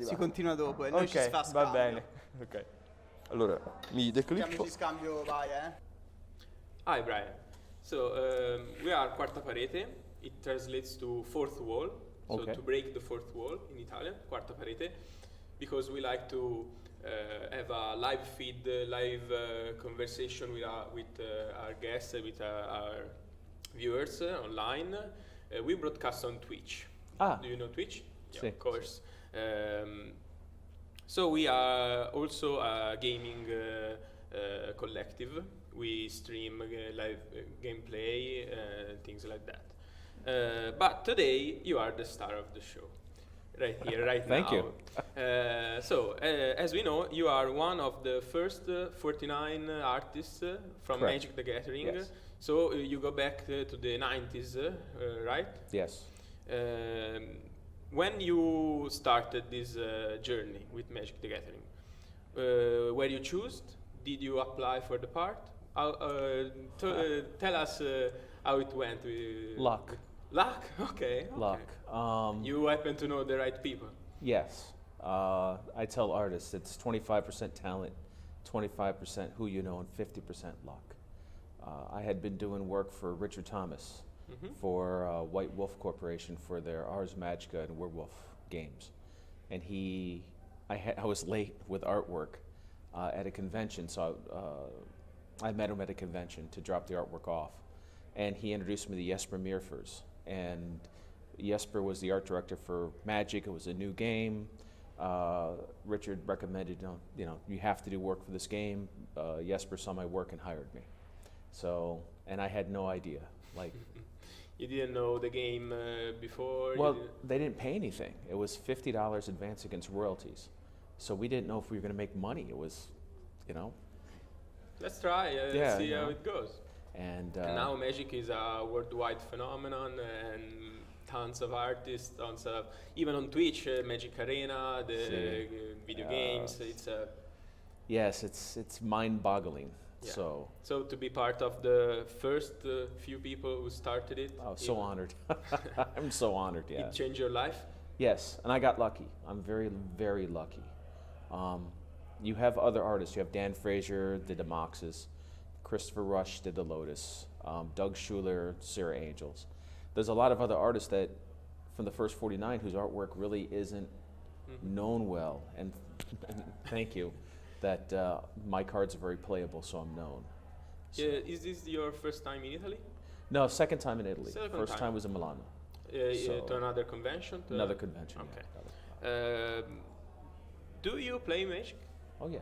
Si continua dopo e non ci si fa Ok, scambio. va bene. Ok. Allora, mi declippo. Mettiamoci scambio, vai, Hi, Bryon. So we are Quarta Parete. It translates to fourth wall. So Okay. to break the fourth wall in Italian, Quarta Parete, because we like to have a live feed, live conversation with our guests, with our viewers online. We broadcast on Twitch. Ah. Do you know Twitch? Yeah, Sì. of course. So we are also a gaming collective. We stream live gameplay, things like that. But today you are the star of the show, right here, right Thank now. you. So as we know, you are one of the first 49 artists from Correct. Magic the Gathering. Yes. So you go back to the 90s, right? Yes. When you started this journey with Magic the Gathering, were you chosen? Did you apply for the part? Tell us how it went. Luck. Luck? Okay. Luck. You happen to know the right people. Yes. I tell artists it's 25% talent, 25% who you know, and 50% luck. I had been doing work for Richard Thomas for White Wolf Corporation for their Ars Magica and Werewolf games. And I was late with artwork at a convention, so I met him at a convention to drop the artwork off. And he introduced me to Jesper Meerfers. And Jesper was the art director for Magic. It was a new game. Richard recommended, you have to do work for this game. Jesper saw my work and hired me. So, and I had no idea. Like, you didn't know the game before? well, they didn't pay anything. It was $50 advance against royalties. So we didn't know if we were going to make money. It was, Let's try, Yeah, see how it goes. And Now Magic is a worldwide phenomenon, and tons of artists, even on Twitch, Magic Arena, the video games. It's yes, it's mind-boggling. Yeah. So to be part of the first few people who started it. oh, so honored. I'm so honored. Yeah. It changed your life. Yes, and I got lucky. I'm very, very lucky. You have other artists. You have Dan Frazier did the Moxes, Christopher Rush did the Lotus, Doug Schuler, Sarah Angels. There's a lot of other artists that, from the first 49, whose artwork really isn't known well. And thank you, that my cards are very playable, so I'm known. So. Is this your first time in Italy? No, second time in Italy. Second First time. time was in Milano. To another convention? Another convention. Okay. Yeah. Do you play Magic? Oh yeah.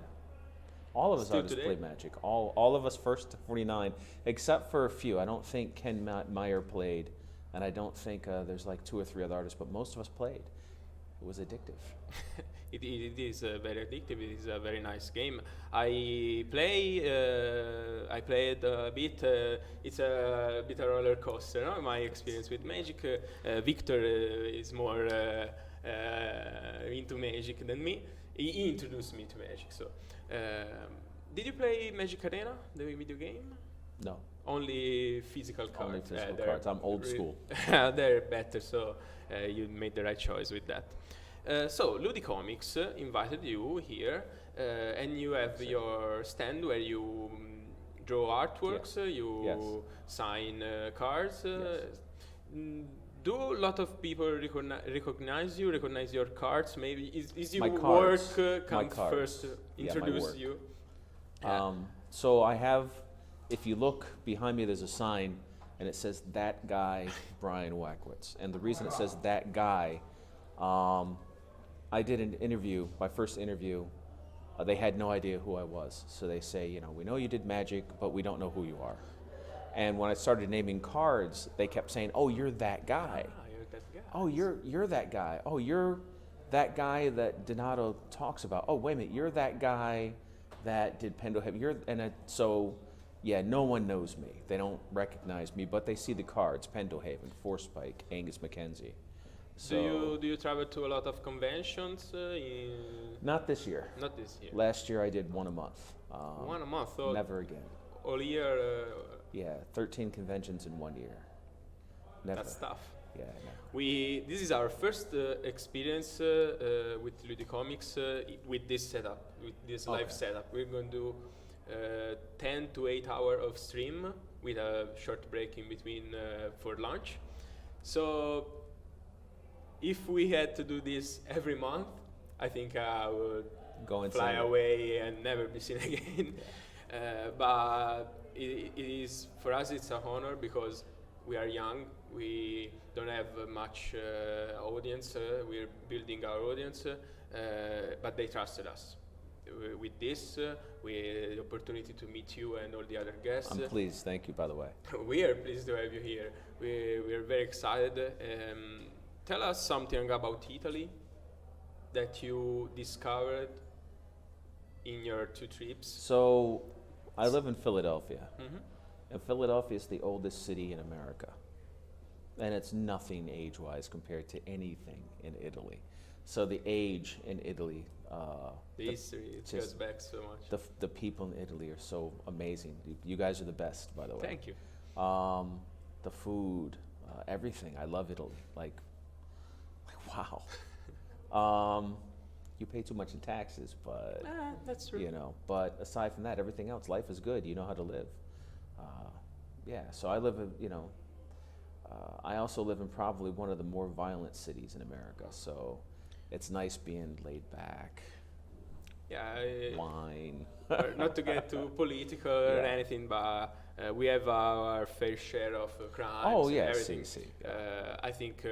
All of us Still artists today? play Magic. All of us first to 49, except for a few. I don't think Ken Meyer played, and I don't think there's like 2 or 3 other artists, but most of us played. It was addictive. It is very addictive. It is a very nice game. I played a bit. It's a bit a roller coaster. No? My experience with Magic. Victor is more into Magic than me. He introduced me to Magic. So, did you play Magic Arena, the video game? No. Only physical cards. Only physical cards. I'm old school. They're better, so you made the right choice with that. So Ludicomix invited you here, and you have your stand where you draw artworks, you sign cards. Do a lot of people recognize you, recognize your cards? Maybe is your work come first introduce you? Yeah. So I have, if you look behind me, there's a sign, and it says "That Guy, Bryon Wackwitz." And the reason it says "That Guy," I did an interview, my first interview. They had no idea who I was, so they say, we know you did Magic, but we don't know who you are. And when I started naming cards, they kept saying, "Oh, you're that guy. You're that guy. Oh, you're that guy. Oh, you're that guy that Donato talks about. Oh, wait a minute, you're that guy that did Pendelhaven. Yeah, no one knows me. They don't recognize me, but they see the cards: Pendelhaven, Forspike, Angus Mackenzie. So do you travel to a lot of conventions? Not this year. Not this year. Last year I did one a month. 1 a month. So never again. All year. Yeah, 13 conventions in 1 year. Never. That's tough. Yeah. This is our first experience with Ludicomix with this setup, with this live setup. We're going to do 10 to 8 hours of stream with a short break in between for lunch. So if we had to do this every month, I think I would fly away and never be seen again. But it is, for us, it's an honor because we are young. We don't have much audience. We're building our audience, but they trusted us. With this, with the opportunity to meet you and all the other guests. I'm pleased. Thank you, by the way. We are pleased to have you here. We're very excited. Tell us something about Italy that you discovered in your 2 trips. So, I live in Philadelphia. And Philadelphia is the oldest city in America. And it's nothing age-wise compared to anything in Italy. So the age in Italy, the history, it goes back so much. The people in Italy are so amazing. You guys are the best, by the way. Thank you. The food, everything. I love Italy. Like wow. You pay too much in taxes, but that's true. You know. But aside from that, everything else, life is good. You know how to live. So I live in, I also live in probably one of the more violent cities in America. So it's nice being laid back. Yeah. Wine. Not to get too political or anything, but we have our fair share of crimes. Oh yeah, and everything. Yeah. I think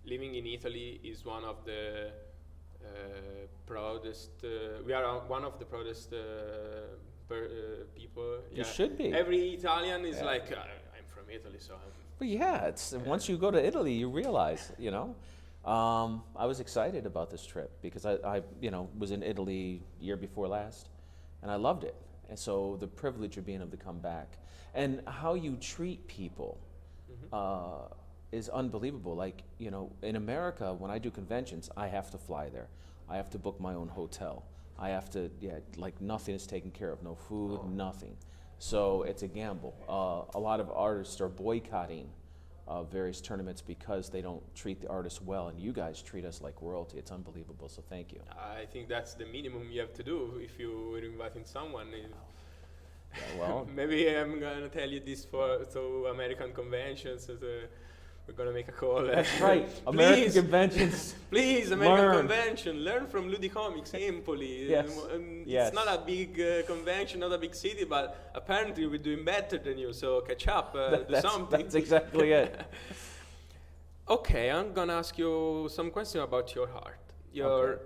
living in Italy is one of the proudest. We are one of the proudest people. You should be. Every Italian is like, I'm from Italy, so. But it's once you go to Italy, you realize, I was excited about this trip because I was in Italy year before last, and I loved it. And so the privilege of being able to come back and how you treat people is unbelievable. Like, in America, when I do conventions, I have to fly there. I have to book my own hotel. I have to, nothing is taken care of. No food, nothing. So it's a gamble. A lot of artists are boycotting various tournaments because they don't treat the artists well, and you guys treat us like royalty. It's unbelievable, so thank you. I think that's the minimum you have to do if you're inviting someone. Maybe I'm going to tell you this to American conventions. We're going to make a call. That's right. American conventions. Please, American convention. Learn from Ludicomix, Empoli. Yes. It's not a big convention, not a big city, but apparently we're doing better than you. So catch up, do something. That's exactly it. Okay, I'm going to ask you some questions about your art. Your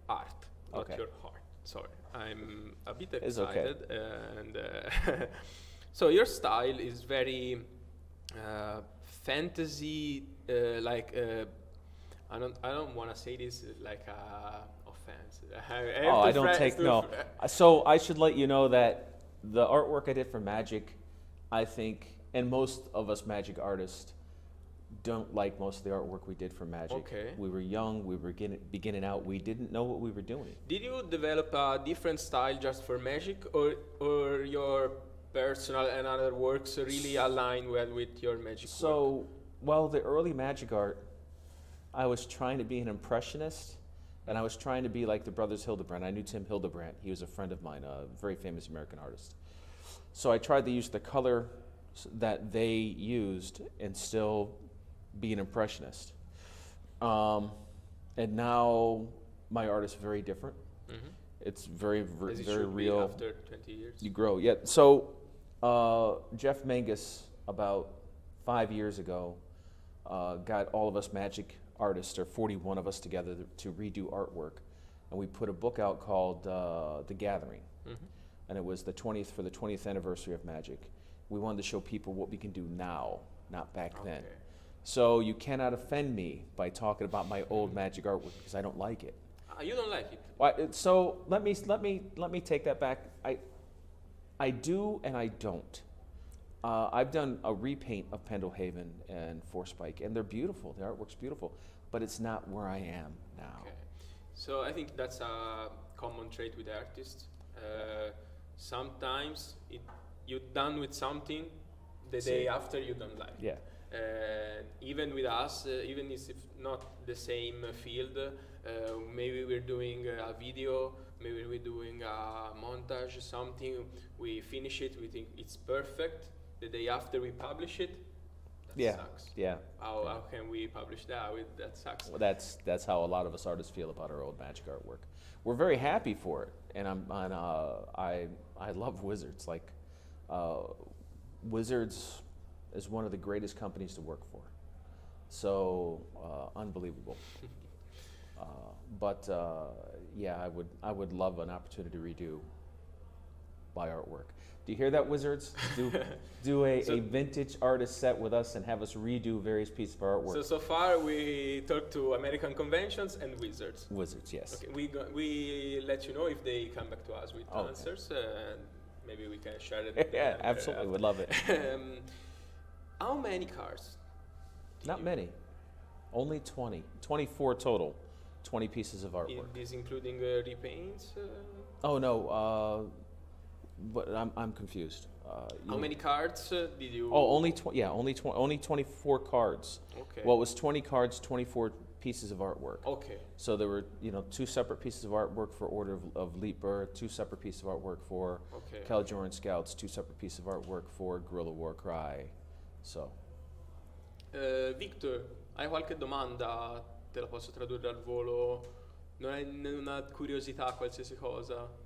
art, not your heart. Sorry. I'm a bit excited. It's okay. And so your style is very fantasy, I don't want to say this like offense. I don't take no. So I should let you know that the artwork I did for Magic, I think, and most of us Magic artists don't like most of the artwork we did for Magic. Okay. We were young, we were beginning out, we didn't know what we were doing. Did you develop a different style just for Magic, or your personal and other works really align well with your Magic work? Well, the early Magic art, I was trying to be an impressionist, and I was trying to be like the brothers Hildebrandt. I knew Tim Hildebrandt. He was a friend of mine, a very famous American artist. So I tried to use the color that they used and still be an impressionist. And now my art is very different. Mm-hmm. It's very real. After 20 years. You grow, yeah. So Jeff Mangus, about 5 years ago, got all of us Magic artists, or 41 of us together, to redo artwork, and we put a book out called The Gathering, and it was for the 20th anniversary of Magic. We wanted to show people what we can do now, not back then. So you cannot offend me by talking about my old Magic artwork because I don't like it. You don't like it? Well, so let me take that back. I do and I don't. I've done a repaint of Pendelhaven and Forspike, and they're beautiful. The artwork's beautiful, but it's not where I am now. Okay. So I think that's a common trait with artists. Sometimes you're done with something, the day after you don't like. Yeah. even with us, even if not the same field, maybe we're doing a video, maybe we're doing a montage, something, we finish it, we think it's perfect, the day after we publish it, that sucks. Yeah. How can we publish that? That sucks. Well, that's how a lot of us artists feel about our old magic artwork. We're very happy for it, and I love Wizards. Like, Wizards is one of the greatest companies to work for. So unbelievable. But yeah, I would love an opportunity to redo my artwork. Do you hear that, Wizards? Do a vintage artist set with us and have us redo various pieces of artwork. So far we talked to American conventions and Wizards. Wizards, yes. Okay, we let you know if they come back to us with answers, and maybe we can share it. Yeah, absolutely, would love it. How many cards? Not many, only 20, 24 total, 20 pieces of artwork. Is including repaints? Oh no. But I'm confused. How many cards did you? Oh, only 24 cards. Okay. Well, it was 20 cards, 24 pieces of artwork. Okay. So there were, 2 separate pieces of artwork for Order of Leaper, 2 separate pieces of artwork for Caljoran Scouts, 2 separate pieces of artwork for Guerrilla War Cry. So. Victor, hai qualche domanda? Te la posso tradurre al volo? Non hai una curiosità, qualsiasi cosa?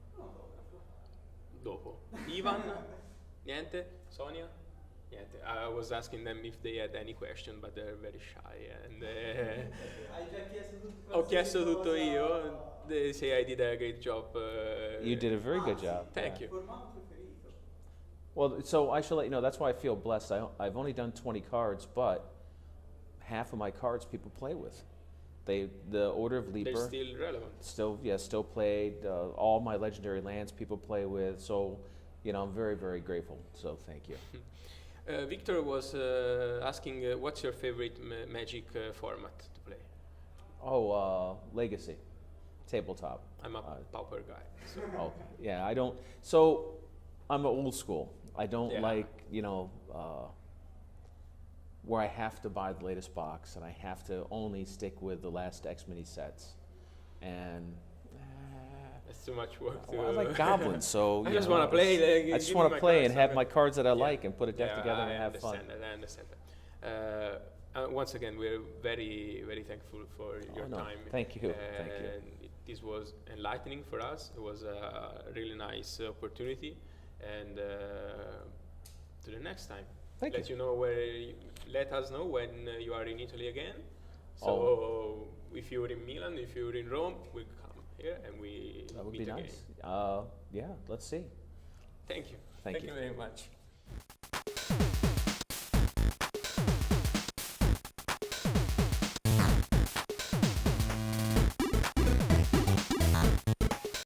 Dopo. Ivan? Niente? Sonia? Niente. I was asking them if they had any question, but they're very shy. And ho chiesto tutto io. They say I did a great job. You did a very good job. Thank you. Well, so I should let you know, that's why I feel blessed. I've only done 20 cards, but half of my cards people play with. The Order of Leaper. They're still relevant. Still played. All my legendary lands people play with. So, I'm very, very grateful. So thank you. Victor was asking, what's your favorite Magic format to play? Oh, Legacy, tabletop. I'm a pauper guy. So. Okay. Yeah, I don't. So I'm old school. I don't like, where I have to buy the latest box and I have to only stick with the last X mini sets, and it's too much work. I like goblins, so I just want to play. I just want to play and have my cards that I like and put a deck together and have fun. I understand that. Once again, we're very, very thankful for your time. Thank you. Thank you. This was enlightening for us. It was a really nice opportunity, and to the next time. Let us know when you are in Italy again. So if you're in Milan, if you're in Rome, we'll come here and we that would meet be again. nice. Yeah, let's see. Thank you. Thank you very much.